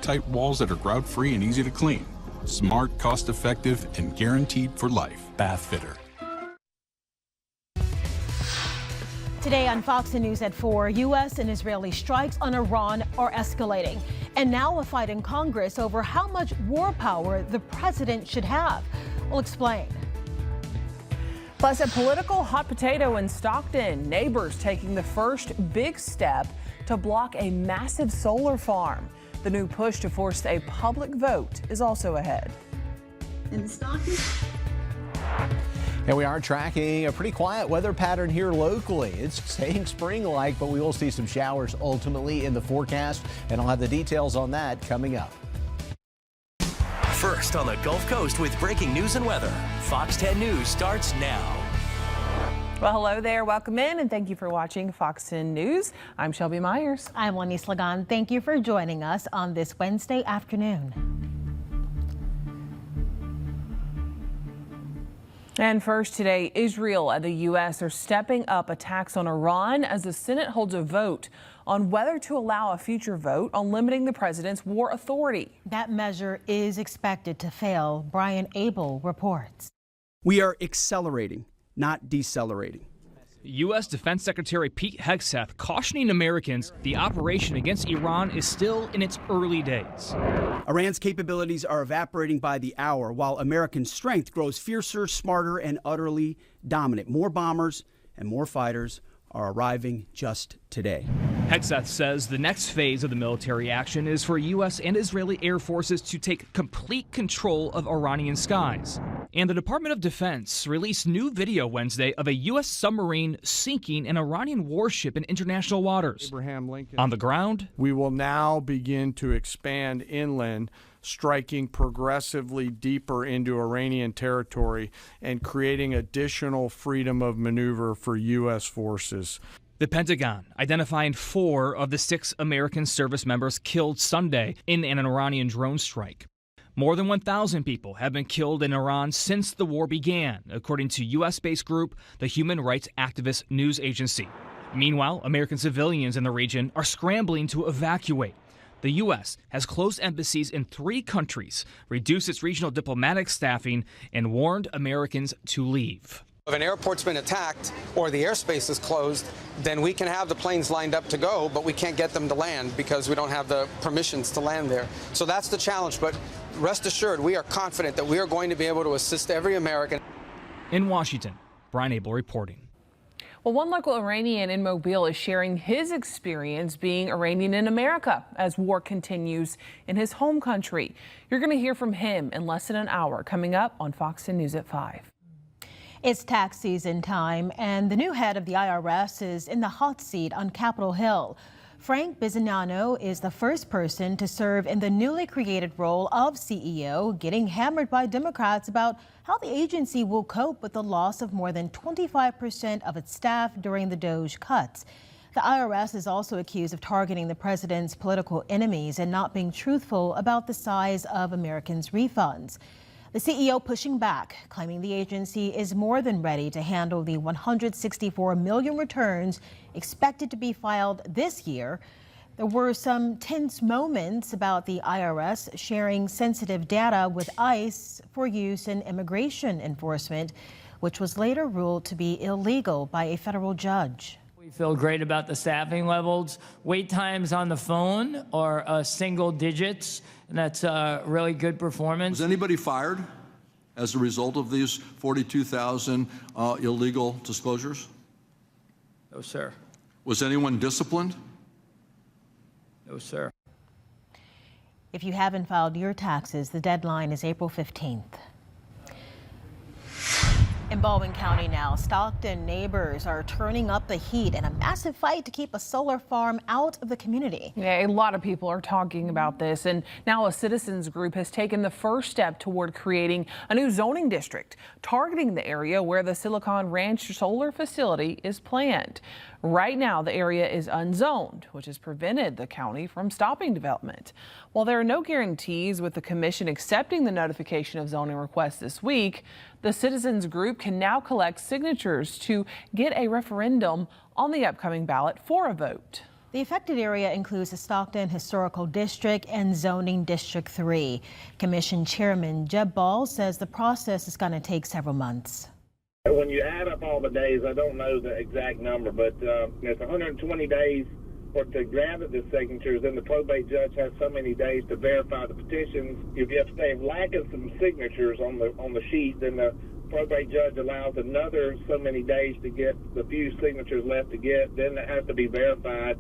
watertight walls that are grout-free and easy to clean. Smart, cost-effective, and guaranteed for life. Bath Fitter. Today on Fox News at 4, U.S. and Israeli strikes on Iran are escalating. And now a fight in Congress over how much war power the president should have. We'll explain. Plus, a political hot potato in Stockton. Neighbors taking the first big step to block a massive solar farm. The new push to force a public vote is also ahead. In Stockton. And we are tracking a pretty quiet weather pattern here locally. It's staying spring-like, but we will see some showers ultimately in the forecast, and I'll have the details on that coming up. First on the Gulf Coast with breaking news and weather. Fox 10 News starts now. Well, hello there. Welcome in, and thank you for watching Fox 10 News. I'm Shelby Myers. I'm Juanice Lagan. Thank you for joining us on this Wednesday afternoon. And first today, Israel and the U.S. are stepping up attacks on Iran as the Senate holds a vote on whether to allow a future vote on limiting the president's war authority. That measure is expected to fail. Brian Abel reports. We are accelerating, not decelerating. U.S. Defense Secretary Pete Hegseth cautioning Americans the operation against Iran is still in its early days. Iran's capabilities are evaporating by the hour, while American strength grows fiercer, smarter, and utterly dominant. More bombers and more fighters are arriving just today. Hegseth says the next phase of the military action is for U.S. and Israeli air forces to take complete control of Iranian skies. And the Department of Defense released new video Wednesday of a U.S. submarine sinking an Iranian warship in international waters. Abraham Lincoln. On the ground, we will now begin to expand inland, striking progressively deeper into Iranian territory and creating additional freedom of maneuver for U.S. forces. The Pentagon identifying 4 of the 6 American service members killed Sunday in an Iranian drone strike. More than 1,000 people have been killed in Iran since the war began, according to U.S.-based group, the Human Rights Activist News Agency. Meanwhile, American civilians in the region are scrambling to evacuate. The U.S. has closed embassies in 3 countries, reduced its regional diplomatic staffing, and warned Americans to leave. If an airport's been attacked or the airspace is closed, then we can have the planes lined up to go, but we can't get them to land because we don't have the permissions to land there. So that's the challenge, but rest assured, we are confident that we are going to be able to assist every American. In Washington, Brian Abel reporting. Well, one local Iranian in Mobile is sharing his experience being Iranian in America as war continues in his home country. You're going to hear from him in less than an hour, coming up on Fox 10 News at 5. It's tax season time, and the new head of the IRS is in the hot seat on Capitol Hill. Frank Bisignano is the first person to serve in the newly created role of CEO, getting hammered by Democrats about how the agency will cope with the loss of more than 25% of its staff during the DOGE cuts. The IRS is also accused of targeting the president's political enemies and not being truthful about the size of Americans' refunds. The CEO pushing back, claiming the agency is more than ready to handle the 164 million returns expected to be filed this year. There were some tense moments about the IRS sharing sensitive data with ICE for use in immigration enforcement, which was later ruled to be illegal by a federal judge. We feel great about the staffing levels. Wait times on the phone are single digits, and that's a really good performance. Was anybody fired as a result of these 42,000 illegal disclosures? No, sir. Was anyone disciplined? No, sir. If you haven't filed your taxes, the deadline is April 15th. In Baldwin County now, Stockton neighbors are turning up the heat in a massive fight to keep a solar farm out of the community. Yeah, a lot of people are talking about this, and now a citizens group has taken the first step toward creating a new zoning district targeting the area where the Silicon Ranch solar facility is planned. Right now, the area is unzoned, which has prevented the county from stopping development. While there are no guarantees with the commission accepting the notification of zoning requests this week, the citizens group can now collect signatures to get a referendum on the upcoming ballot for a vote. The affected area includes the Stockton Historical District and Zoning District 3. Commission Chairman Jeb Ball says the process is going to take several months. When you add up all the days, I don't know the exact number, but it's 120 days for to gather the signatures. Then the probate judge has so many days to verify the petitions. If they lacking some signatures on the sheet, then the probate judge allows another so many days to get the few signatures left to get. Then it has to be verified.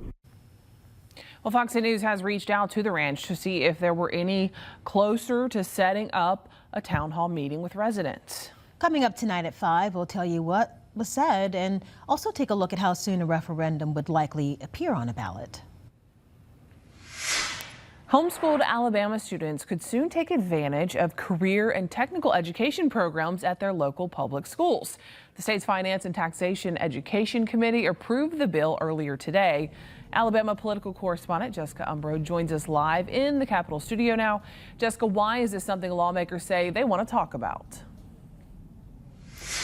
Well, Fox 10 News has reached out to the ranch to see if there were any closer to setting up a town hall meeting with residents. Coming up tonight at 5, we'll tell you what was said and also take a look at how soon a referendum would likely appear on a ballot. Homeschooled Alabama students could soon take advantage of career and technical education programs at their local public schools. The state's Finance and Taxation Education Committee approved the bill earlier today. Alabama political correspondent Jessica Umbro joins us live in the Capitol studio now. Jessica, why is this something lawmakers say they want to talk about?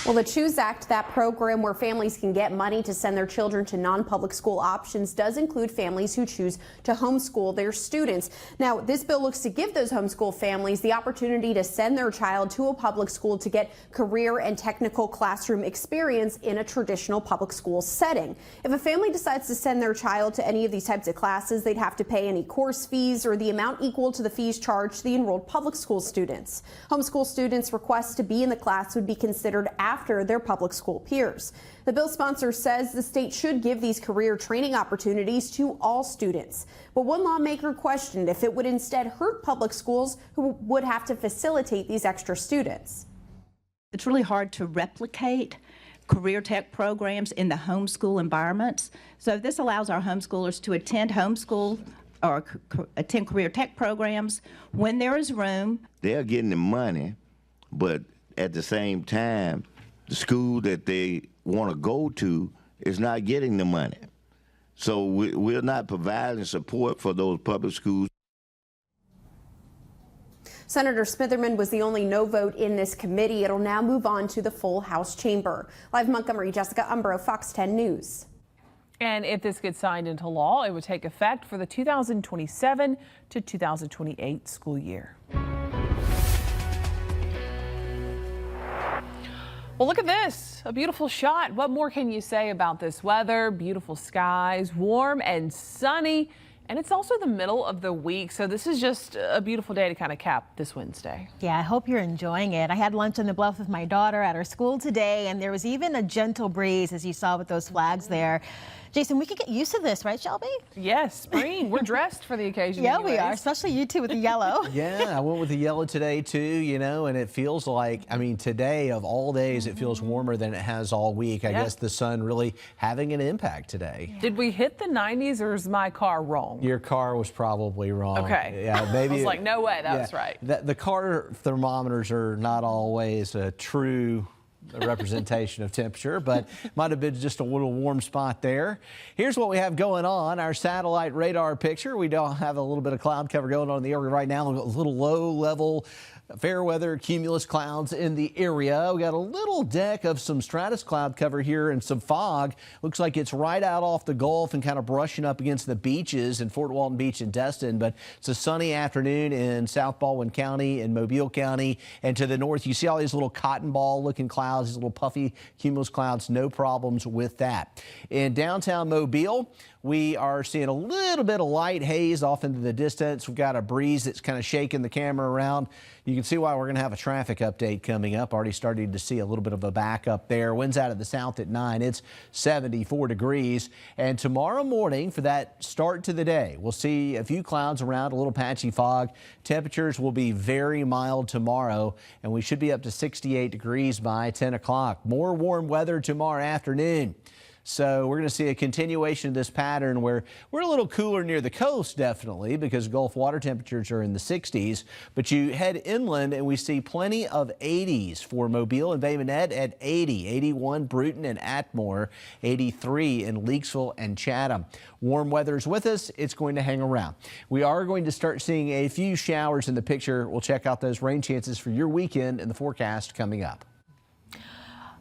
Well, the CHOOSE Act, that program where families can get money to send their children to non-public school options, does include families who choose to homeschool their students. Now, this bill looks to give those homeschool families the opportunity to send their child to a public school to get career and technical classroom experience in a traditional public school setting. If a family decides to send their child to any of these types of classes, they'd have to pay any course fees or the amount equal to the fees charged to the enrolled public school students. Homeschool students' requests to be in the class would be considered after their public school peers. The bill sponsor says the state should give these career training opportunities to all students. But one lawmaker questioned if it would instead hurt public schools who would have to facilitate these extra students. It's really hard to replicate career tech programs in the homeschool environments. So this allows our homeschoolers to attend homeschool or attend career tech programs when there is room. They're getting the money, but at the same time, the school that they want to go to is not getting the money. So we're not providing support for those public schools. Senator Smitherman was the only no vote in this committee. It'll now move on to the full House chamber. Live in Montgomery, Jessica Umbro, Fox 10 News. And if this gets signed into law, it would take effect for the 2027 to 2028 school year. Well, look at this, a beautiful shot. What more can you say about this weather? Beautiful skies, warm and sunny, and it's also the middle of the week, so this is just a beautiful day to kind of cap this Wednesday. Yeah, I hope you're enjoying it. I had lunch on the bluff with my daughter at her school today, and there was even a gentle breeze, as you saw with those flags there. Jason, we could get used to this, right, Shelby? Yes, spring. We're dressed for the occasion. Yeah, anyways. we are, especially you two with the yellow. Yeah, I went with the yellow today too, you know, and it feels like, I mean, today of all days, it feels warmer than it has all week. I guess the sun really having an impact today. Did we hit the 90s or is my car wrong? Your car was probably wrong. Okay. Yeah, maybe. I was like, no way, that was right. The car thermometers are not always a true representation of temperature, but might have been just a little warm spot there. Here's what we have going on. Our satellite radar picture. We don't have a little bit of cloud cover going on in the area right now. A little low level fair weather cumulus clouds in the area. We got a little deck of some stratus cloud cover here and some fog. Looks like it's right out off the Gulf and kind of brushing up against the beaches in Fort Walton Beach and Destin. But it's a sunny afternoon in South Baldwin County and Mobile County. And to the north, you see all these little cotton ball looking clouds, these little puffy cumulus clouds. No problems with that. In downtown Mobile, we are seeing a little bit of light haze off into the distance. We've got a breeze that's kind of shaking the camera around. You can see why we're going to have a traffic update coming up. Already starting to see a little bit of a backup there. Winds out of the south at 9. It's 74 degrees. And tomorrow morning for that start to the day, we'll see a few clouds around, a little patchy fog. Temperatures will be very mild tomorrow, and we should be up to 68 degrees by 10 o'clock. More warm weather tomorrow afternoon. So we're going to see a continuation of this pattern where we're a little cooler near the coast, definitely, because Gulf water temperatures are in the 60s. But you head inland and we see plenty of 80s for Mobile and Bay Minette at 80, 81 Bruton and Atmore, 83 in Leakesville and Chatham. Warm weather's with us. It's going to hang around. We are going to start seeing a few showers in the picture. We'll check out those rain chances for your weekend in the forecast coming up.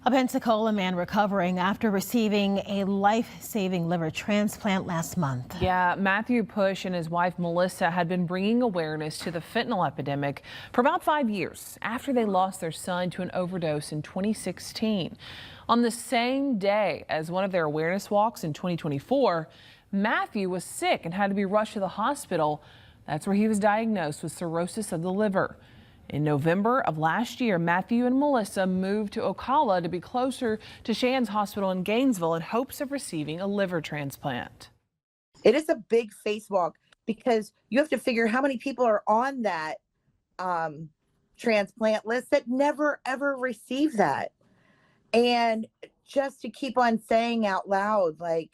A Pensacola man recovering after receiving a life-saving liver transplant last month. Yeah, Matthew Push and his wife Melissa had been bringing awareness to the fentanyl epidemic for about 5 years after they lost their son to an overdose in 2016. On the same day as one of their awareness walks in 2024, Matthew was sick and had to be rushed to the hospital. That's where he was diagnosed with cirrhosis of the liver. In November of last year, Matthew and Melissa moved to Ocala to be closer to Shands Hospital in Gainesville in hopes of receiving a liver transplant. It is a big face walk because you have to figure how many people are on that transplant list that never ever receive that. And just to keep on saying out loud, like,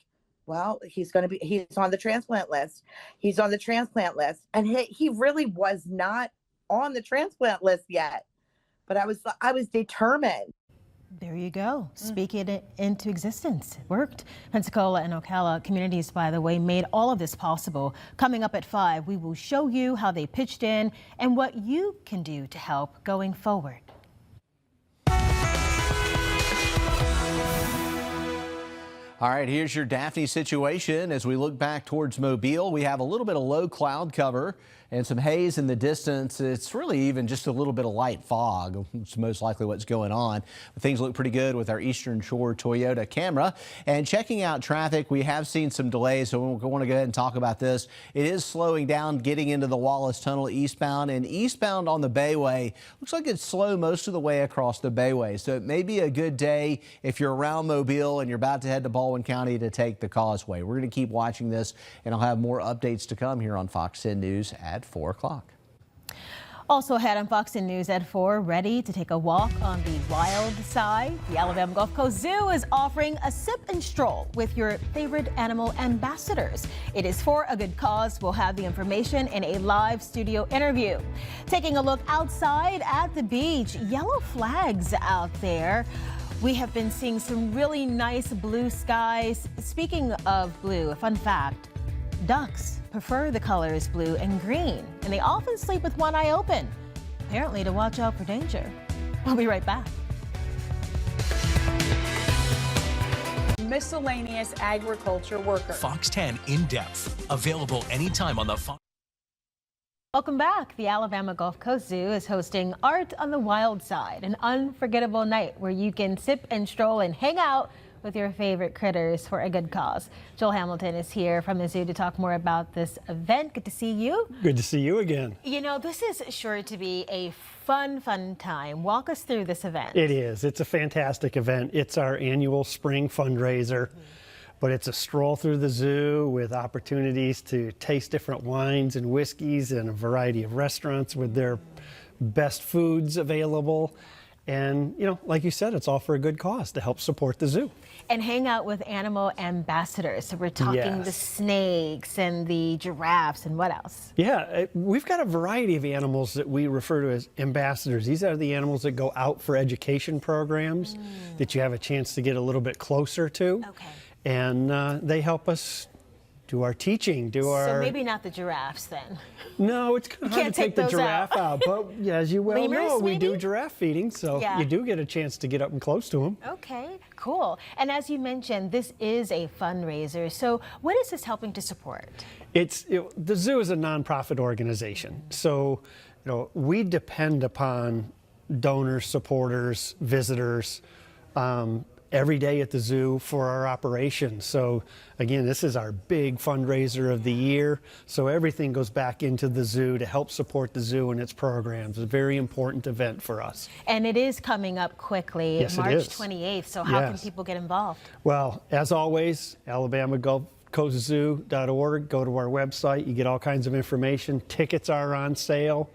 well, he's on the transplant list. He's on the transplant list. And he really was not on the transplant list yet, but I was determined. There you go. Speaking it into existence. It worked. Pensacola and Ocala communities, by the way, made all of this possible. Coming up at 5, we will show you how they pitched in and what you can do to help going forward. All right, here's your Daphne situation. As we look back towards Mobile, we have a little bit of low cloud cover and some haze in the distance. It's really even just a little bit of light fog. It's most likely what's going on. But things look pretty good with our Eastern Shore Toyota camera. And checking out traffic, we have seen some delays, so we want to go ahead and talk about this. It is slowing down getting into the Wallace Tunnel eastbound, and eastbound on the Bayway. Looks like it's slow most of the way across the Bayway. So it may be a good day if you're around Mobile and you're about to head to Baldwin County to take the causeway. We're going to keep watching this, and I'll have more updates to come here on Fox 10 News at 4 o'clock. Also ahead on Fox 10 News at 4, ready to take a walk on the wild side? The Alabama Gulf Coast Zoo is offering a sip and stroll with your favorite animal ambassadors. It is for a good cause. We'll have the information in a live studio interview. Taking a look outside at the beach, yellow flags out there. We have been seeing some really nice blue skies. Speaking of blue, a fun fact, ducks prefer the colors blue and green, and they often sleep with one eye open, apparently to watch out for danger. We'll be right back. Miscellaneous agriculture worker. Fox 10 In Depth, available anytime on the Fox. Welcome back. The Alabama Gulf Coast Zoo is hosting Art on the Wild Side, an unforgettable night where you can sip and stroll and hang out with your favorite critters for a good cause. Joel Hamilton is here from the zoo to talk more about this event. Good to see you. Good to see you again. You know, this is sure to be a fun time. Walk us through this event. It is. It's a fantastic event. It's our annual spring fundraiser. But it's a stroll through the zoo with opportunities to taste different wines and whiskeys and a variety of restaurants with their best foods available. And, you know, like you said, it's all for a good cause to help support the zoo. And hang out with animal ambassadors. So we're talking the snakes and the giraffes and what else? Yeah, we've got a variety of animals that we refer to as ambassadors. These are the animals that go out for education programs that you have a chance to get a little bit closer to. Okay. And they help us do our teaching, So maybe not the giraffes then. No, it's kind of hard to take the giraffe out. But yeah, as you well Lemurs, know, we maybe? do giraffe feeding, so you do get a chance to get up and close to them. Okay, cool. And as you mentioned, this is a fundraiser. So what is this helping to support? The zoo is a nonprofit organization. So, you know, we depend upon donors, supporters, visitors, every day at the zoo for our operations. So again, this is our big fundraiser of the year. So everything goes back into the zoo to help support the zoo and its programs. It's a very important event for us. And it is coming up quickly, Yes, March it is. 28th. So how can people get involved? Well, as always, AlabamaGulfCoastZoo.org. Go to our website. You get all kinds of information. Tickets are on sale.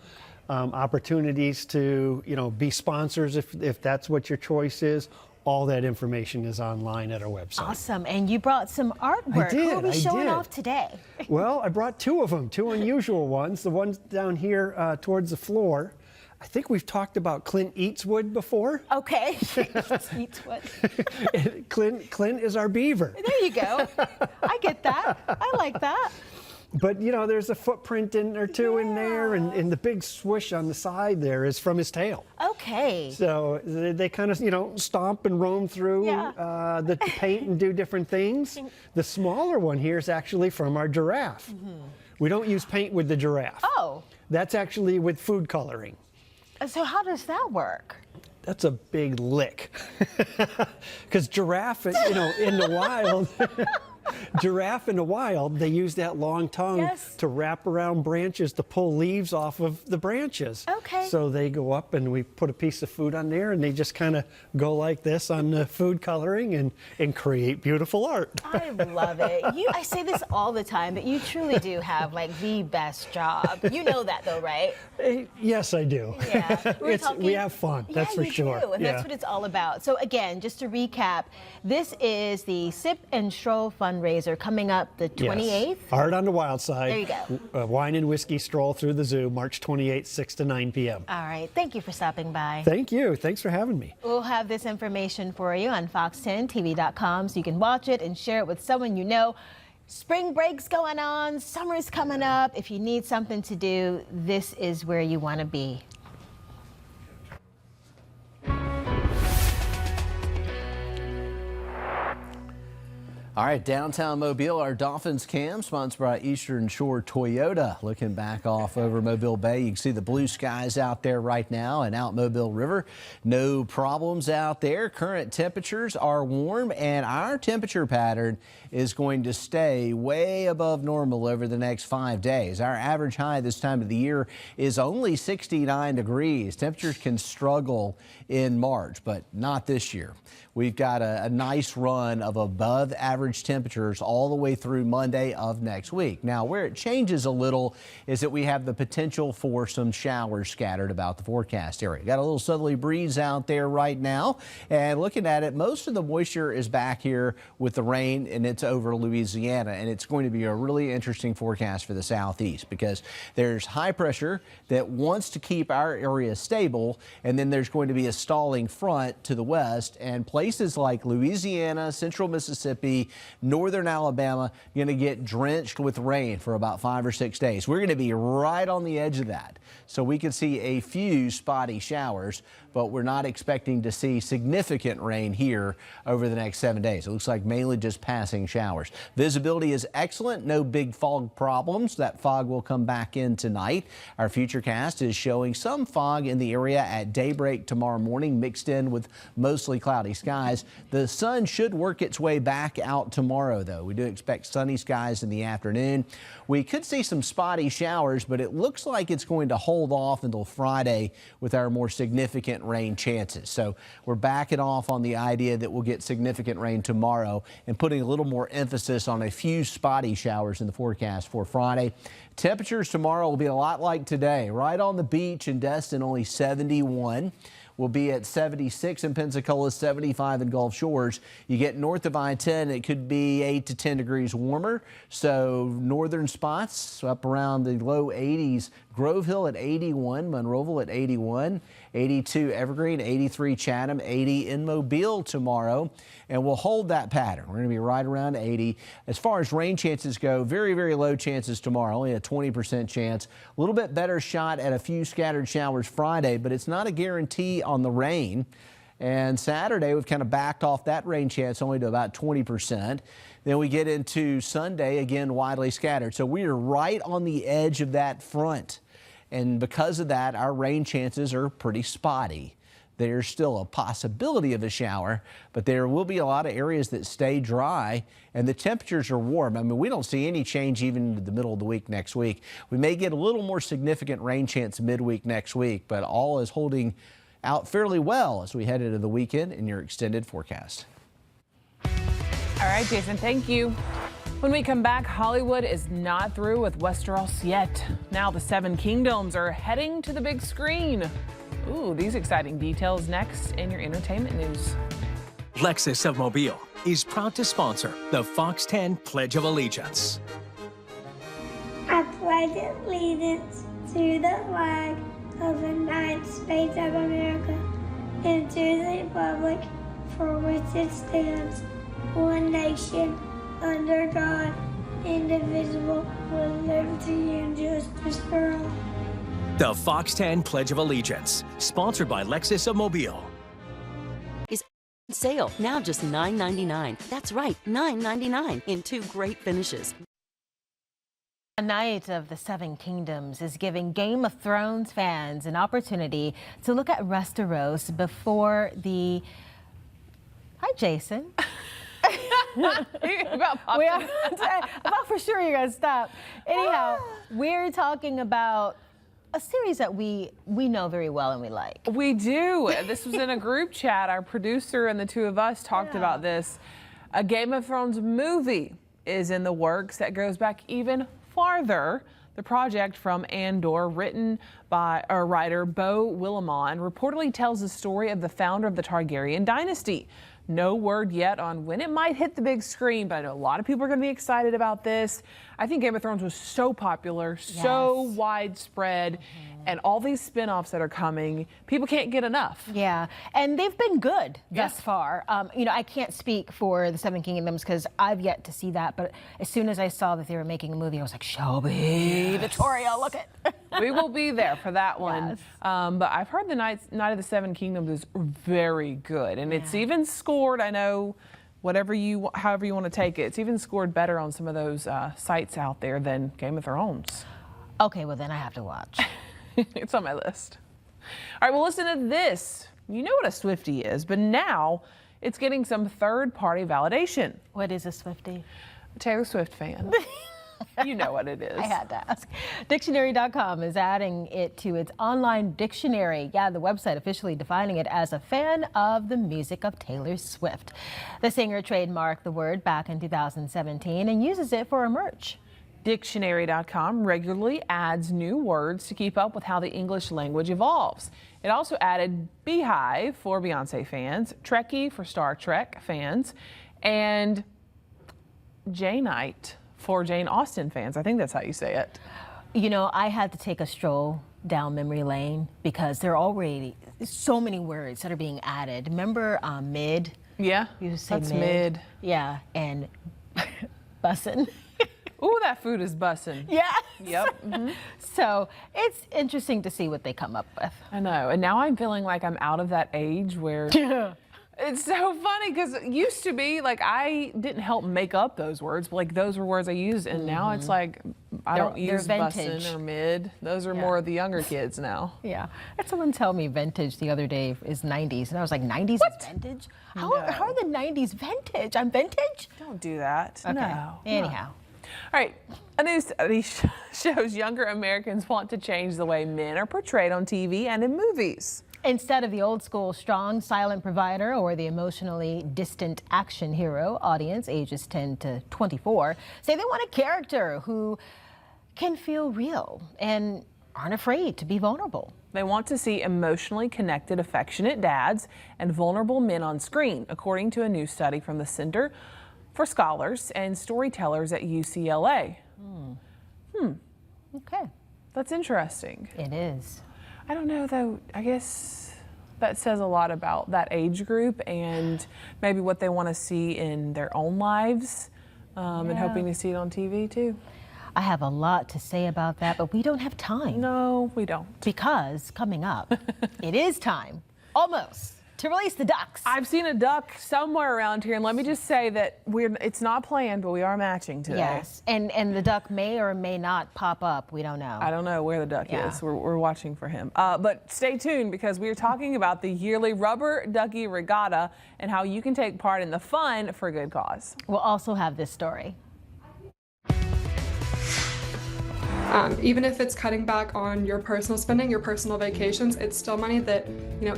Opportunities to, you know, be sponsors if that's what your choice is. All that information is online at our website. Awesome. And you brought some artwork. I did. Who are we showing off today? Well, I brought two of them, two unusual ones. The ones down here towards the floor. I think we've talked about Clint Eastwood before. Okay. Eastwood. Clint is our beaver. There you go. I get that. I like that. But, you know, there's a footprint or two in there, and the big swoosh on the side there is from his tail. Okay. So they kind of, you know, stomp and roam through the paint and do different things. The smaller one here is actually from our giraffe. We don't use paint with the giraffe. Oh. That's actually with food coloring. So how does that work? That's a big lick. Because giraffe, you know, in the wild... Giraffe in the wild, they use that long tongue to wrap around branches to pull leaves off of the branches. Okay. So they go up and we put a piece of food on there and they just kind of go like this on the food coloring and create beautiful art. I love it. I say this all the time, but you truly do have like the best job. You know that though, right? Yes, I do. Yeah. We have fun, that's for sure. Do, and that's what it's all about. So again, just to recap, this is the Sip and Stroll fundraiser coming up the 28th. Yes. Art on the Wild Side. There you go. Wine and whiskey stroll through the zoo, March 28th, 6 to 9 p.m. All right. Thank you for stopping by. Thank you. Thanks for having me. We'll have this information for you on fox10tv.com so you can watch it and share it with someone you know. Spring break's going on, summer's coming up. If you need something to do, this is where you want to be. All right, downtown Mobile, our Dolphins cam, sponsored by Eastern Shore Toyota. Looking back off over Mobile Bay, you can see the blue skies out there right now, and out Mobile River, no problems out there. Current temperatures are warm, and our temperature pattern is going to stay way above normal over the next 5 days. Our average high this time of the year is only 69 degrees. Temperatures can struggle in March, but not this year. We've got a nice run of above average temperatures all the way through Monday of next week. Now, where it changes a little is that we have the potential for some showers scattered about the forecast area. Got a little southerly breeze out there right now, and looking at it, most of the moisture is back here with the rain, and it's over Louisiana, and it's going to be a really interesting forecast for the southeast because there's high pressure that wants to keep our area stable, and then there's going to be a stalling front to the west, and places like Louisiana, central Mississippi, northern Alabama going to get drenched with rain for about 5 or 6 days. We're going to be right on the edge of that. So we could see a few spotty showers, but we're not expecting to see significant rain here over the next 7 days. It looks like mainly just passing showers. Visibility is excellent. No big fog problems. That fog will come back in tonight. Our futurecast is showing some fog in the area at daybreak tomorrow morning, mixed in with mostly cloudy skies. The sun should work its way back out tomorrow, though. We do expect sunny skies in the afternoon. We could see some spotty showers, but it looks like it's going to hold off until Friday with our more significant rain chances. So we're backing off on the idea that we'll get significant rain tomorrow and putting a little more emphasis on a few spotty showers in the forecast for Friday. Temperatures tomorrow will be a lot like today. Right on the beach in Destin, only 71. We'll be at 76 in Pensacola, 75 in Gulf Shores. You get north of I-10, it could be 8 to 10 degrees warmer. So northern spots up around the low 80s. Grove Hill at 81, Monroeville at 81, 82 Evergreen, 83 Chatham, 80 in Mobile tomorrow. And we'll hold that pattern. We're going to be right around 80. As far as rain chances go, very, very low chances tomorrow, only a 20% chance. A little bit better shot at a few scattered showers Friday, but it's not a guarantee on the rain. And Saturday, we've kind of backed off that rain chance only to about 20%. Then we get into Sunday, again, widely scattered. So we are right on the edge of that front. And because of that, our rain chances are pretty spotty. There's still a possibility of a shower, but there will be a lot of areas that stay dry, and the temperatures are warm. I mean, we don't see any change even in the middle of the week next week. We may get a little more significant rain chance midweek next week, but all is holding out fairly well as we head into the weekend in your extended forecast. All right, Jason, thank you. When we come back, Hollywood is not through with Westeros yet. Now the Seven Kingdoms are heading to the big screen. Ooh, these exciting details next in your entertainment news. Lexus of Mobile is proud to sponsor the Fox 10 Pledge of Allegiance. I pledge allegiance to the flag of the United States of America and to the republic for which it stands, one nation, under God, indivisible, with liberty and justice for all. The Fox 10 Pledge of Allegiance, sponsored by Lexus of Mobile. Is sale now just $9.99. That's right, $9.99 in 2 great finishes. A Night of the Seven Kingdoms is giving Game of Thrones fans an opportunity to look at Westeros before the... Hi, Jason. I thought for sure you guys stop. Anyhow, we're talking about a series that we know very well and we like. We do. This was in a group chat. Our producer and the two of us talked about this. A Game of Thrones movie is in the works that goes back even farther. The project from Andor, written by writer Beau Willimon, reportedly tells the story of the founder of the Targaryen dynasty. No word yet on when it might hit the big screen, but I know a lot of people are going to be excited about this. I think Game of Thrones was so popular, so widespread, and all these spin-offs that are coming, people can't get enough. Yeah, and they've been good thus far. You know, I can't speak for the Seven Kingdoms because I've yet to see that, but as soon as I saw that they were making a movie, I was like, Shelby, Victoria, look it. We will be there for that one. But I've heard the Night of the Seven Kingdoms is very good, and it's even scored, I know, however you want to take it, it's even scored better on some of those sites out there than Game of Thrones. Okay, well then I have to watch. It's on my list. All right, well, listen to this. You know what a Swiftie is, but now it's getting some third-party validation. What is a Swiftie? A Taylor Swift fan. You know what it is. I had to ask. Dictionary.com is adding it to its online dictionary. Yeah, the website officially defining it as a fan of the music of Taylor Swift. The singer trademarked the word back in 2017 and uses it for her merch. Dictionary.com regularly adds new words to keep up with how the English language evolves. It also added Beehive for Beyonce fans, Trekkie for Star Trek fans, and Janeite for Jane Austen fans. I think that's how you say it. You know, I had to take a stroll down memory lane because there are already so many words that are being added. Remember mid? Yeah, you say that's mid. Yeah, and bussin'. Ooh, that food is bussin'. Yeah. Yep. So it's interesting to see what they come up with. I know. And now I'm feeling like I'm out of that age where it's so funny because it used to be like I didn't help make up those words, but like those were words I used. And now it's like I don't use bussin' or mid. Those are more of the younger kids now. Yeah. I had someone tell me vintage the other day is 90s. And I was like, 90s is vintage? How are the 90s vintage? I'm vintage? Don't do that. Okay. No. Anyhow. All right, a new study shows younger Americans want to change the way men are portrayed on TV and in movies. Instead of the old school strong, silent provider or the emotionally distant action hero, audience ages 10 to 24 say they want a character who can feel real and aren't afraid to be vulnerable. They want to see emotionally connected, affectionate dads and vulnerable men on screen, according to a new study from the Center for Scholars and Storytellers at UCLA. Okay. That's interesting. It is. I don't know, though. I guess that says a lot about that age group and maybe what they want to see in their own lives and hoping to see it on TV, too. I have a lot to say about that, but we don't have time. No, we don't. Because coming up, it is time, almost, to release the ducks. I've seen a duck somewhere around here, and let me just say that it's not planned, but we are matching today. Yes, and the duck may or may not pop up. We don't know. I don't know where the duck is. We're watching for him. But stay tuned because we are talking about the yearly Rubber Ducky Regatta and how you can take part in the fun for a good cause. We'll also have this story. Even if it's cutting back on your personal spending, your personal vacations, it's still money that,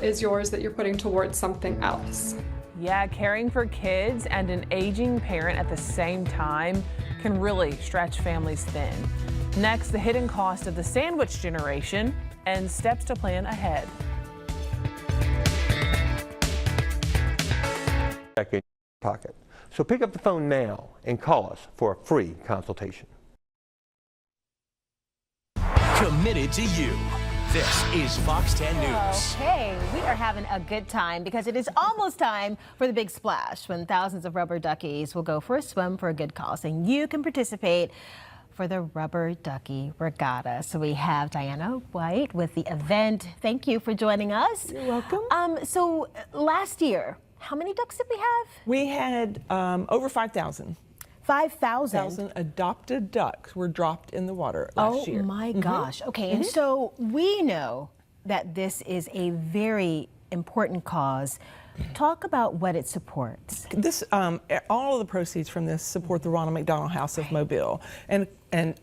is yours that you're putting towards something else. Yeah, caring for kids and an aging parent at the same time can really stretch families thin. Next, the hidden cost of the sandwich generation and steps to plan ahead. Back in your pocket. So pick up the phone now and call us for a free consultation. Committed to you. This is Fox 10 News. Okay, we are having a good time because it is almost time for the big splash when thousands of rubber duckies will go for a swim for a good cause, and you can participate for the Rubber Ducky Regatta. So we have Diana White with the event. Thank you for joining us. You're welcome. So last year, how many ducks did we have? We had over 5,000. 5,000 adopted ducks were dropped in the water last year. Oh my gosh. Okay, and so we know that this is a very important cause. Talk about what it supports. This, all of the proceeds from this support the Ronald McDonald House of Mobile. And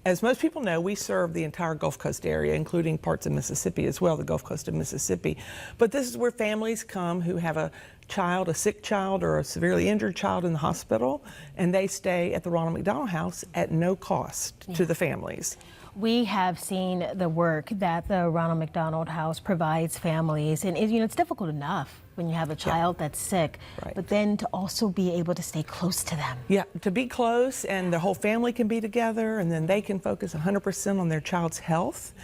as most people know, we serve the entire Gulf Coast area, including parts of Mississippi as well, the Gulf Coast of Mississippi. But this is where families come who have a child, a sick child, or a severely injured child in the hospital, and they stay at the Ronald McDonald House at no cost to the families. We have seen the work that the Ronald McDonald House provides families, and it's difficult enough when you have a child that's sick, but then to also be able to stay close to them. Yeah, to be close, and the whole family can be together, and then they can focus 100% on their child's health.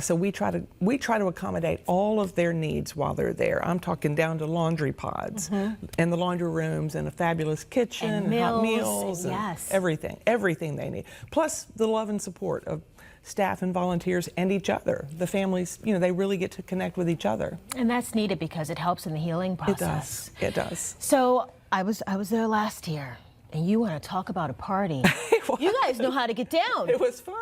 So we try to accommodate all of their needs while they're there. I'm talking down to laundry pods, and the laundry rooms, and a fabulous kitchen, and hot meals, and everything they need. Plus the love and support of staff and volunteers and each other. The families, they really get to connect with each other. And that's needed because it helps in the healing process. It does. So I was there last year, and you want to talk about a party. You guys know how to get down. It was fun.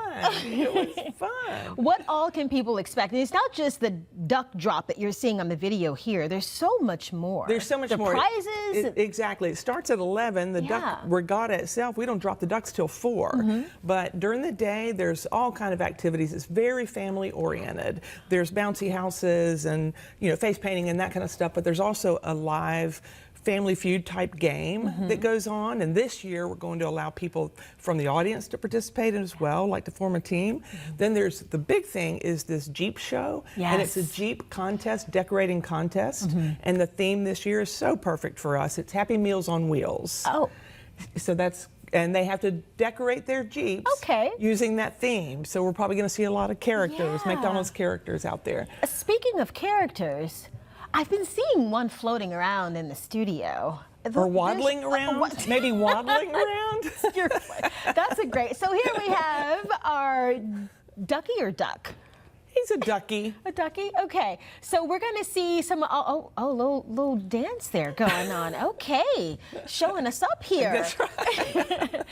It was fun. What all can people expect? And it's not just the duck drop that you're seeing on the video here. There's so much more. There's so much more. The prizes. Exactly. It starts at 11. The duck regatta itself, we don't drop the ducks till 4. But during the day, there's all kind of activities. It's very family oriented. There's bouncy houses and face painting and that kind of stuff. But there's also a live Family Feud type game that goes on, and this year we're going to allow people from the audience to participate as well, like to form a team. Then there's the big thing is this Jeep show, and it's a Jeep contest, decorating contest, and the theme this year is so perfect for us. It's Happy Meals on Wheels. Oh. So and they have to decorate their Jeeps using that theme. So we're probably going to see a lot of characters, McDonald's characters out there. Speaking of characters, I've been seeing one floating around in the studio. Or waddling around? Maybe waddling around? That's a great. So here we have our ducky or duck. He's a ducky. A ducky? Okay. So we're going to see some, little dance there going on. Okay. Showing us up here. That's right.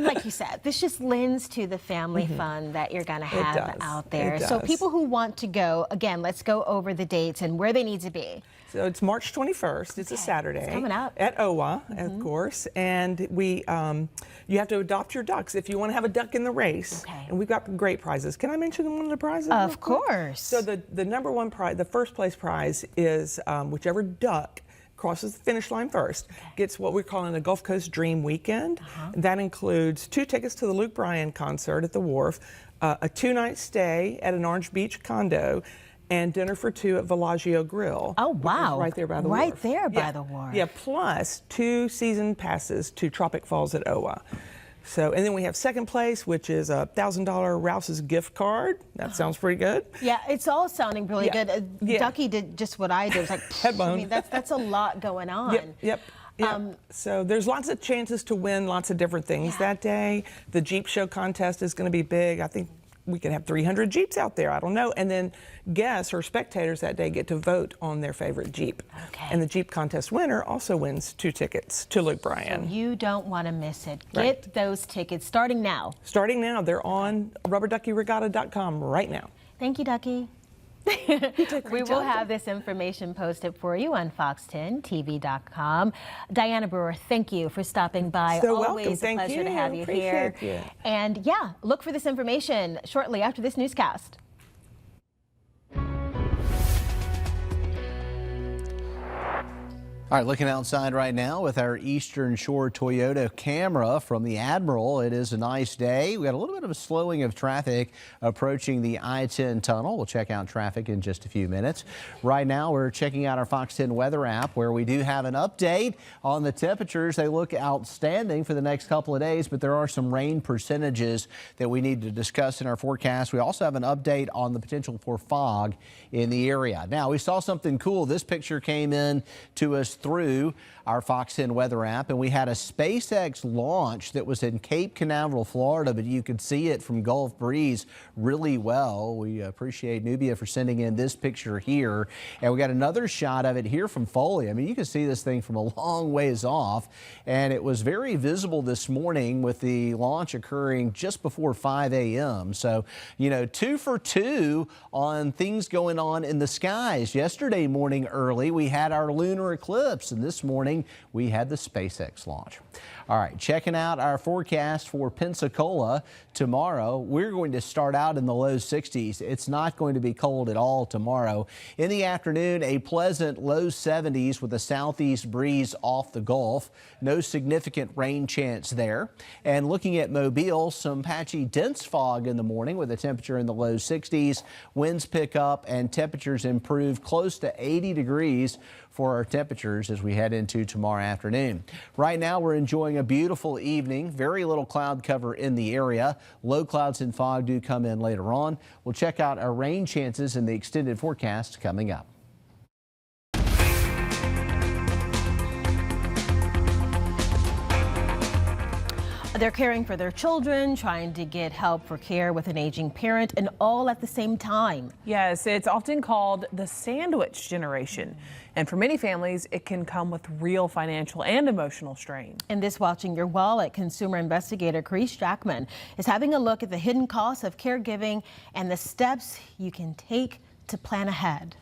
Like you said, this just lends to the family fun that you're going to have out there. So people who want to go, again, let's go over the dates and where they need to be. So it's March 21st. It's a Saturday. It's coming up. At OWA, of course. And you have to adopt your ducks if you want to have a duck in the race. Okay. And we've got great prizes. Can I mention one of the prizes? Of course. So the number one prize, the first place prize is whichever duck crosses the finish line first, gets what we're calling a Gulf Coast Dream Weekend. That includes 2 tickets to the Luke Bryan concert at the Wharf, a 2-night stay at an Orange Beach condo, and dinner for 2 at Villaggio Grill. Oh, wow. Right there by the Wharf. Right there by the Wharf. Yeah, plus 2 season passes to Tropic Falls at OWA. So, and then we have second place, which is a $1,000 Rouse's gift card. That sounds pretty good. Yeah, it's all sounding really good. Ducky did just what I did. It was like, headbone. I mean, that's a lot going on. Yep. So there's lots of chances to win lots of different things that day. The Jeep show contest is going to be big. I think we could have 300 Jeeps out there. I don't know. And then guests or spectators that day get to vote on their favorite Jeep. Okay. And the Jeep contest winner also wins 2 tickets to Luke Bryan. So you don't want to miss it. Get those tickets starting now. Starting now. They're on rubberduckyregatta.com right now. Thank you, Ducky. We will have this information posted for you on fox10tv.com. Diana Brewer, thank you for stopping by. So Always welcome. a pleasure to have you here. And look for this information shortly after this newscast. All right, looking outside right now with our Eastern Shore Toyota camera from the Admiral. It is a nice day. We got a little bit of a slowing of traffic approaching the I-10 tunnel. We'll check out traffic in just a few minutes. Right now, we're checking out our Fox 10 weather app where we do have an update on the temperatures. They look outstanding for the next couple of days, but there are some rain percentages that we need to discuss in our forecast. We also have an update on the potential for fog in the area. Now, we saw something cool. This picture came in to us through our Fox 10 weather app, and we had a SpaceX launch that was in Cape Canaveral, Florida, but you could see it from Gulf Breeze really well. We appreciate Nubia for sending in this picture here, and we got another shot of it here from Foley. I mean, you can see this thing from a long ways off, and it was very visible this morning with the launch occurring just before 5 a.m. So, you know, 2 for 2 on things going on in the skies. Yesterday morning early, we had our lunar eclipse, and this morning we had the SpaceX launch. All right, checking out our forecast for Pensacola tomorrow. We're going to start out in the low 60s. It's not going to be cold at all tomorrow. In the afternoon, a pleasant low 70s with a southeast breeze off the Gulf. No significant rain chance there. And looking at Mobile, some patchy dense fog in the morning with a temperature in the low 60s. Winds pick up and temperatures improve close to 80 degrees for our temperatures as we head into tomorrow afternoon. Right now, we're enjoying a beautiful evening. Very little cloud cover in the area. Low clouds and fog do come in later on. We'll check out our rain chances in the extended forecast coming up. They're caring for their children, trying to get help for care with an aging parent, and all at the same time. Yes, it's often called the sandwich generation. And for many families, it can come with real financial and emotional strain. In this Watching Your Wallet, consumer investigator Carice Jackman is having a look at the hidden costs of caregiving and the steps you can take to plan ahead.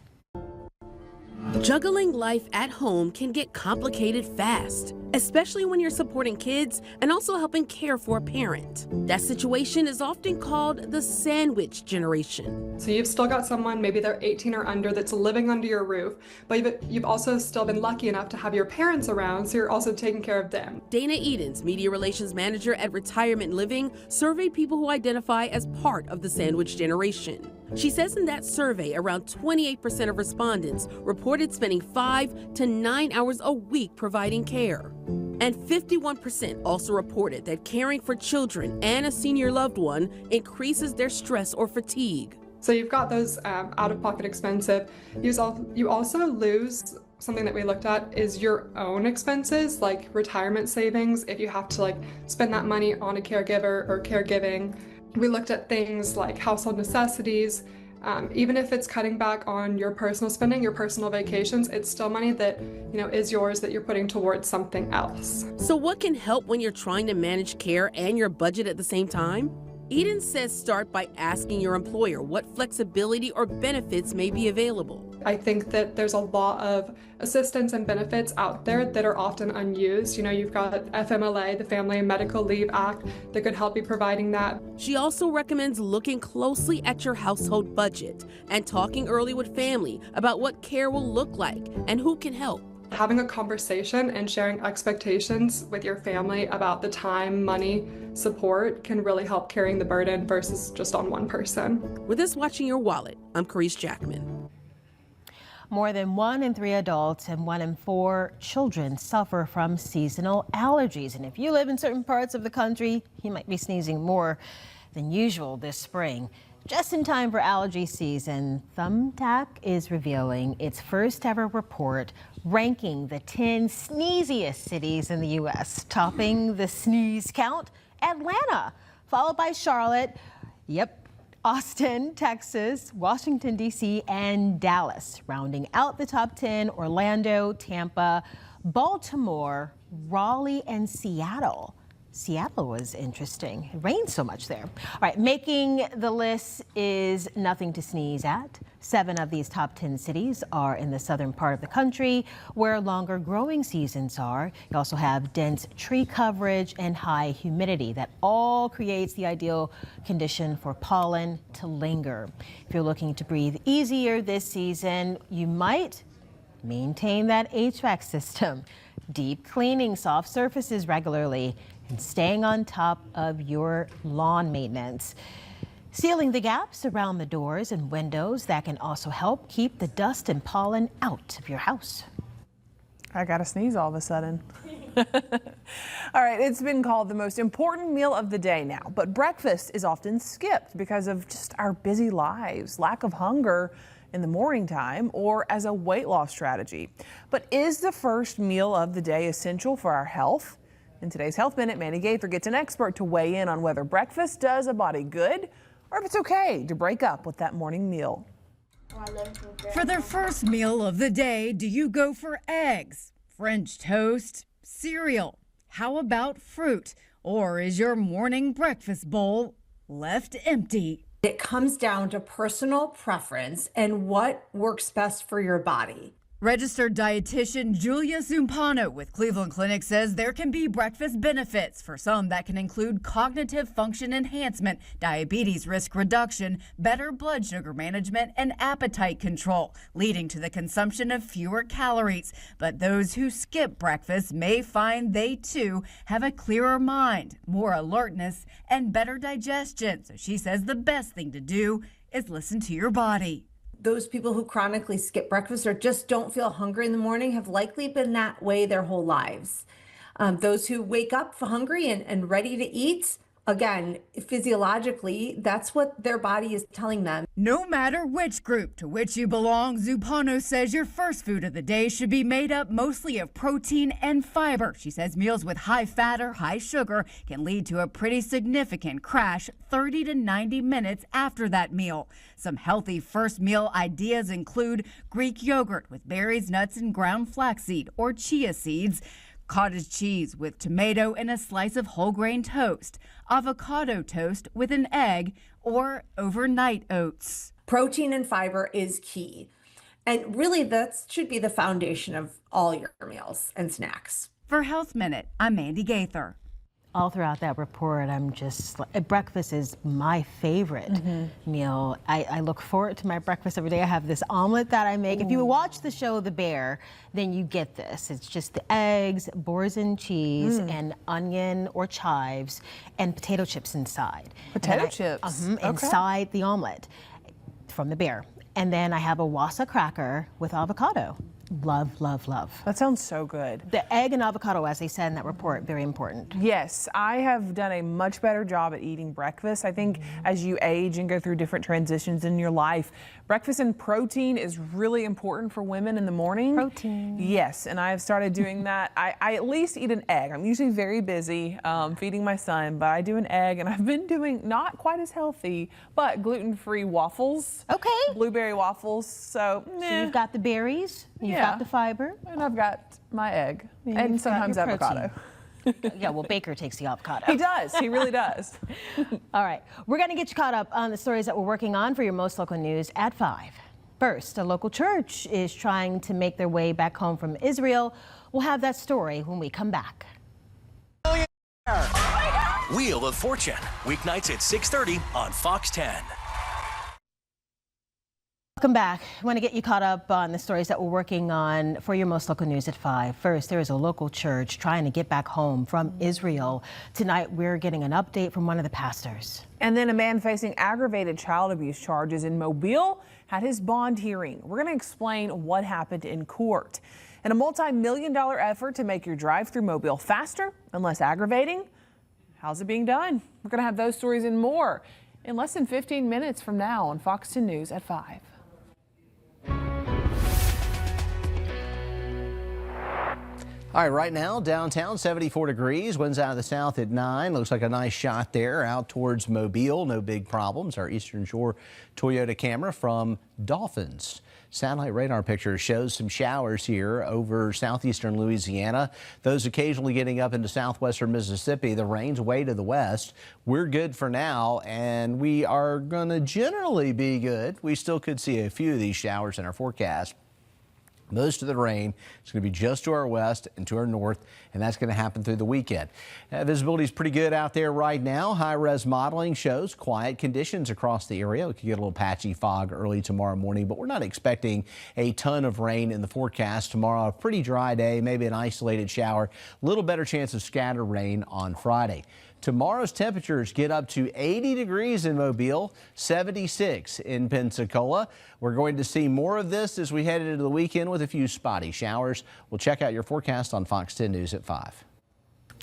Juggling life at home can get complicated fast, especially when you're supporting kids and also helping care for a parent. That situation is often called the sandwich generation. So you've still got someone, maybe they're 18 or under, that's living under your roof, but you've also still been lucky enough to have your parents around, so you're also taking care of them. Dana Edens, media relations manager at Retirement Living, surveyed people who identify as part of the sandwich generation. She says in that survey, around 28% of respondents reported spending 5 to 9 hours a week providing care. And 51% also reported that caring for children and a senior loved one increases their stress or fatigue. So you've got those out-of-pocket expenses. You also lose something that we looked at is your own expenses, like retirement savings, if you have to spend that money on a caregiver or caregiving. We looked at things like household necessities. Even if it's cutting back on your personal spending, your personal vacations, it's still money that, is yours that you're putting towards something else. So what can help when you're trying to manage care and your budget at the same time? Eden says start by asking your employer what flexibility or benefits may be available. I think that there's a lot of assistance and benefits out there that are often unused. You've got FMLA, the Family and Medical Leave Act, that could help you providing that. She also recommends looking closely at your household budget and talking early with family about what care will look like and who can help. Having a conversation and sharing expectations with your family about the time, money, support can really help carrying the burden versus just on one person. With this Watching Your Wallet, I'm Carice Jackman. More than 1 in 3 adults and 1 in 4 children suffer from seasonal allergies. And if you live in certain parts of the country, you might be sneezing more than usual this spring. Just in time for allergy season, Thumbtack is revealing its first ever report ranking the 10 sneeziest cities in the U.S. Topping the sneeze count, Atlanta, followed by Charlotte, Austin, Texas, Washington, D.C., and Dallas. Rounding out the top 10, Orlando, Tampa, Baltimore, Raleigh, and Seattle. Seattle was interesting. It rained so much there. All right, making the list is nothing to sneeze at. 7 of these top 10 cities are in the southern part of the country where longer growing seasons are. You also have dense tree coverage and high humidity. That all creates the ideal condition for pollen to linger. If you're looking to breathe easier this season, you might maintain that HVAC system, deep cleaning soft surfaces regularly, and staying on top of your lawn maintenance. Sealing the gaps around the doors and windows, that can also help keep the dust and pollen out of your house. I gotta sneeze all of a sudden. All right, it's been called the most important meal of the day now, but breakfast is often skipped because of just our busy lives, lack of hunger in the morning time, or as a weight loss strategy. But is the first meal of the day essential for our health? In today's Health Minute, Mandy Gaither gets an expert to weigh in on whether breakfast does a body good or if it's okay to break up with that morning meal. For their first meal of the day, do you go for eggs, French toast, cereal? How about fruit? Or is your morning breakfast bowl left empty? It comes down to personal preference and what works best for your body. Registered dietitian Julia Zumpano with Cleveland Clinic says there can be breakfast benefits. For some, that can include cognitive function enhancement, diabetes risk reduction, better blood sugar management, and appetite control, leading to the consumption of fewer calories. But those who skip breakfast may find they too have a clearer mind, more alertness, and better digestion. So she says the best thing to do is listen to your body. Those people who chronically skip breakfast or just don't feel hungry in the morning have likely been that way their whole lives. Those who wake up hungry and ready to eat, again, physiologically, that's what their body is telling them. No matter which group to which you belong, Zumpano says your first food of the day should be made up mostly of protein and fiber. She says meals with high fat or high sugar can lead to a pretty significant crash 30 to 90 minutes after that meal. Some healthy first meal ideas include Greek yogurt with berries, nuts, and ground flaxseed or chia seeds, cottage cheese with tomato and a slice of whole grain toast, avocado toast with an egg, or overnight oats. Protein and fiber is key. And really, that should be the foundation of all your meals and snacks. For Health Minute, I'm Mandy Gaither. All throughout that report, I'm just, breakfast is my favorite meal. I look forward to my breakfast every day. I have this omelet that I make. If you watch the show The Bear, then you get this. It's just the eggs, boursin cheese, and onion or chives, and potato chips inside. Potato chips? Okay. Inside the omelet from The Bear. And then I have a Wassa cracker with avocado. Love, love, love. That sounds so good. The egg and avocado, as they said in that report, very important. Yes, I have done a much better job at eating breakfast. I think as you age and go through different transitions in your life, breakfast and protein is really important for women in the morning. Protein. Yes, and I have started doing that. I at least eat an egg. I'm usually very busy feeding my son, but I do an egg, and I've been doing not quite as healthy, but gluten-free waffles. Okay. Blueberry waffles. So you've got the berries. You've got the fiber. And I've got my egg. And sometimes avocado. Yeah, well, Baker takes the avocado. He does. He really does. All right. We're going to get you caught up on the stories that we're working on for your most local news at 5. First, a local church is trying to make their way back home from Israel. We'll have that story when we come back. Wheel of Fortune, weeknights at 6:30 on Fox 10. Welcome back. I want to get you caught up on the stories that we're working on for your most local news at 5. First, there is a local church trying to get back home from Israel. Tonight, we're getting an update from one of the pastors. And then a man facing aggravated child abuse charges in Mobile had his bond hearing. We're going to explain what happened in court. And a multi-million-dollar effort to make your drive through Mobile faster and less aggravating. How's it being done? We're going to have those stories and more in less than 15 minutes from now on Fox 10 News at 5. All right, right now, downtown, 74 degrees, winds out of the south at 9. Looks like a nice shot there out towards Mobile. No big problems. Our Eastern Shore Toyota camera from Dolphins. Satellite radar picture shows some showers here over southeastern Louisiana. Those occasionally getting up into southwestern Mississippi. The rain's way to the west. We're good for now, and we are going to generally be good. We still could see a few of these showers in our forecast Most of the rain is going to be just to our west and to our north, and that's going to happen through the weekend. Visibility is pretty good out there right now. High-res modeling shows quiet conditions across the area. We could get a little patchy fog early tomorrow morning, but we're not expecting a ton of rain in the forecast tomorrow. A pretty dry day, maybe an isolated shower. A little better chance of scattered rain on Friday. Tomorrow's temperatures get up to 80 degrees in Mobile, 76 in Pensacola. We're going to see more of this as we head into the weekend with a few spotty showers. We'll check out your forecast on Fox 10 News at 5.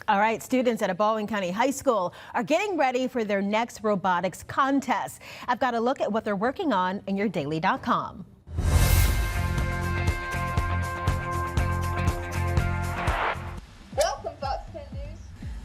All right, students at a Baldwin County High School are getting ready for their next robotics contest. I've got a look at what they're working on in your daily.com.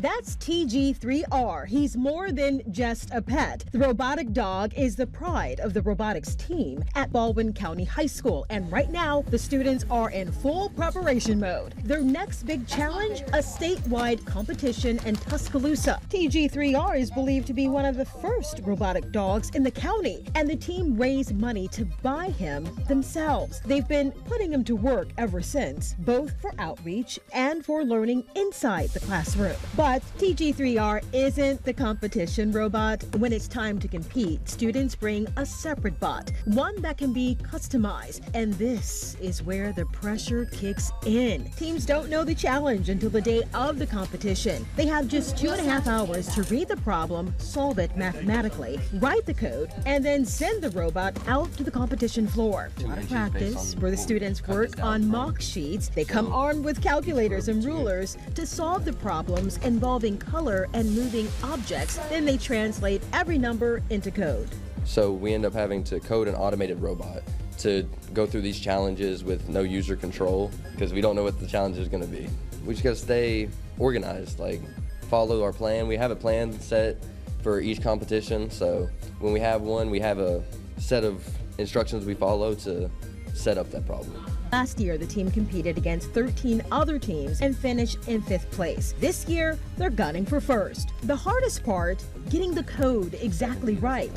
That's TG3R. He's more than just a pet. The robotic dog is the pride of the robotics team at Baldwin County High School. And right now, the students are in full preparation mode. Their next big challenge, a statewide competition in Tuscaloosa. TG3R is believed to be one of the first robotic dogs in the county, and the team raised money to buy him themselves. They've been putting him to work ever since, both for outreach and for learning inside the classroom. But TG3R isn't the competition robot. When it's time to compete, students bring a separate bot, one that can be customized. And this is where the pressure kicks in. Teams don't know the challenge until the day of the competition. They have just 2.5 hours to read the problem, solve it mathematically, write the code, and then send the robot out to the competition floor. A lot of practice where the students work on mock sheets. They come armed with calculators and rulers to solve the problems involving color and moving objects. Then they translate every number into code. So we end up having to code an automated robot to go through these challenges with no user control because we don't know what the challenge is going to be. We just got to stay organized, like follow our plan. We have a plan set for each competition. So when we have one, we have a set of instructions we follow to set up that problem. Last year, the team competed against 13 other teams and finished in 5th place. This year, they're gunning for first. The hardest part, getting the code exactly right.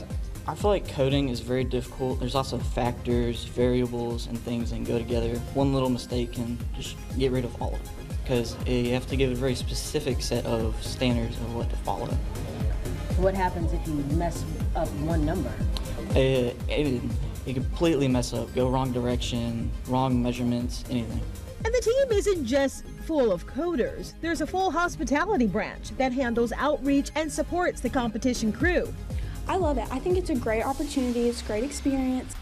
I feel like coding is very difficult. There's lots of factors, variables, and things that can go together. One little mistake can just get rid of all of it because you have to give a very specific set of standards of what to follow. What happens if you mess up one number? You completely mess up, go wrong direction, wrong measurements, anything. And the team isn't just full of coders. There's a full hospitality branch that handles outreach and supports the competition crew. I love it. I think it's a great opportunity. It's a great experience.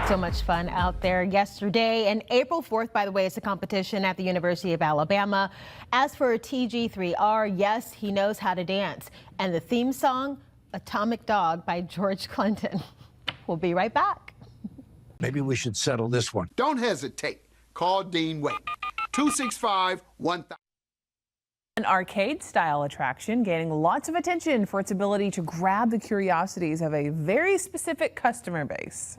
So much fun out there yesterday. And April 4th, by the way, is a competition at the University of Alabama. As for TG3R, yes, he knows how to dance. And the theme song, Atomic Dog by George Clinton. We'll be right back. Maybe we should settle this one. Don't hesitate. Call Dean Wade. 265-1000. An arcade-style attraction gaining lots of attention for its ability to grab the curiosities of a very specific customer base.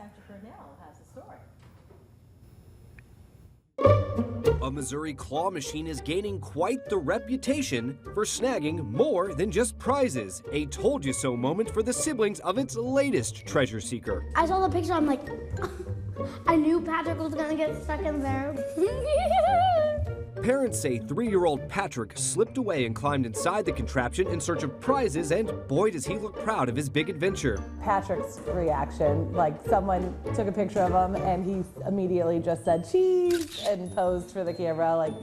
A Missouri claw machine is gaining quite the reputation for snagging more than just prizes. A told-you-so moment for the siblings of its latest treasure seeker. I saw the picture, I'm like, I knew Patrick was gonna get stuck in there. Parents say 3-year-old Patrick slipped away and climbed inside the contraption in search of prizes, and boy does he look proud of his big adventure. Patrick's reaction, like someone took a picture of him and he immediately just said cheese and posed for the camera, like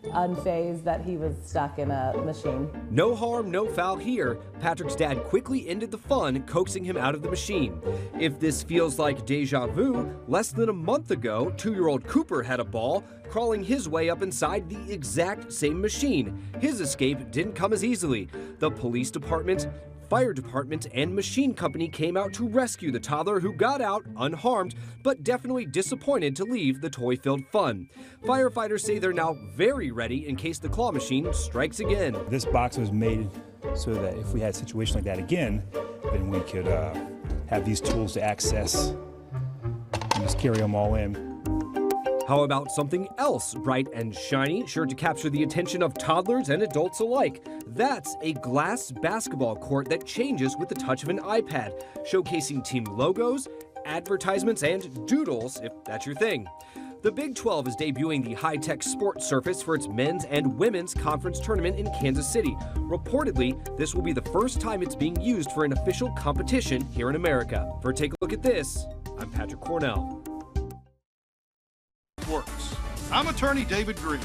unfazed that he was stuck in a machine. No harm, no foul here. Patrick's dad quickly ended the fun, coaxing him out of the machine. If this feels like deja vu, less than a month ago, 2-year-old Cooper had a ball, crawling his way up inside the exact same machine. His escape didn't come as easily. The police department, fire department, and machine company came out to rescue the toddler, who got out unharmed, but definitely disappointed to leave the toy-filled fun. Firefighters say they're now very ready in case the claw machine strikes again. This box was made so that if we had a situation like that again, then we could have these tools to access and just carry them all in. How about something else bright and shiny, sure to capture the attention of toddlers and adults alike? That's a glass basketball court that changes with the touch of an iPad, showcasing team logos advertisements, and doodles, if that's your thing. The Big 12 is debuting the high-tech sports surface for its men's and women's conference tournament in Kansas City. Reportedly, this will be the first time it's being used for an official competition here in America. For a take a look at this, I'm Patrick Cornell. Works. I'm attorney David Green.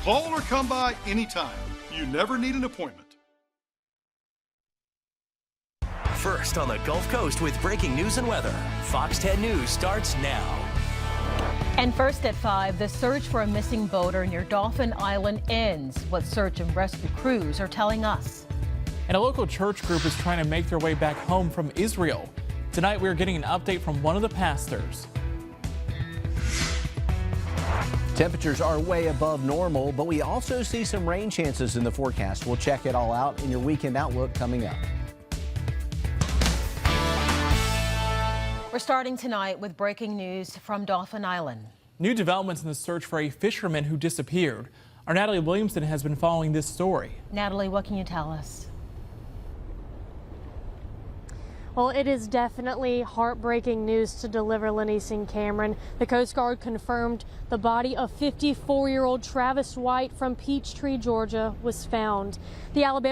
Call or come by anytime. You never need an appointment. First on the Gulf Coast with breaking news and weather. Fox 10 News starts now. And first at 5, the search for a missing boater near Dauphin Island ends. What search and rescue crews are telling us. And a local church group is trying to make their way back home from Israel. Tonight we're getting an update from one of the pastors. Temperatures are way above normal, but we also see some rain chances in the forecast. We'll check it all out in your weekend outlook coming up. We're starting tonight with breaking news from Dauphin Island. New developments in the search for a fisherman who disappeared. Our Natalie Williamson has been following this story. Natalie, what can you tell us? Well, it is definitely heartbreaking news to deliver, Lenise and Cameron. The Coast Guard confirmed the body of 54-year-old Travis White from Peachtree, Georgia, was found. The Alabama